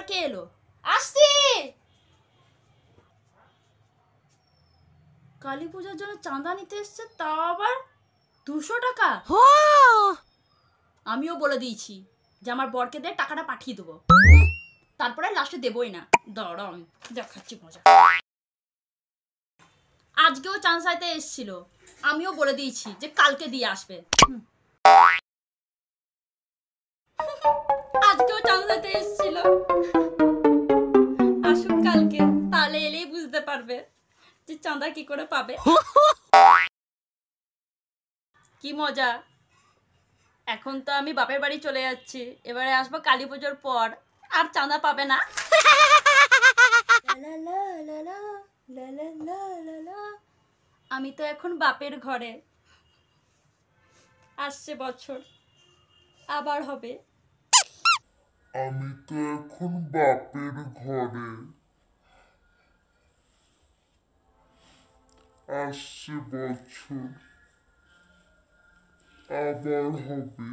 কে এলো? আসছি। কালী পূজার জন্য চাঁদা নিতে এসছে, তাও আবার 200 টাকা। আমিও বলে দিয়েছি যে আমার বরকে দিয়ে টাকাটা পাঠিয়ে দেবো, তারপরে লাস্টে দেবই না। দাঁড়াও আমি দেখাচ্ছি মজা। আজকেও চাঁদা চাইতে এসছিল, আমিও বলে দিয়েছি যে কালকে দিয়ে আসবে। আজকেও চাঁদা চাইতে এসছিল, আসুক কালকে, তাহলে এলেই বুঝতে পারবে যে চাঁদা কি করে পাবে। কি মজা। এখন তো আমি বাপের বাড়ি চলে যাচ্ছি, এবারে আসবো কালী পুজোর পর, আর চাঁদা পাবে না। আমি তো এখন বাপের ঘরে, আসছে বছর আবার হবে। আমি তো এখন বাপের ঘরে, আসছে বছর আবার হবে।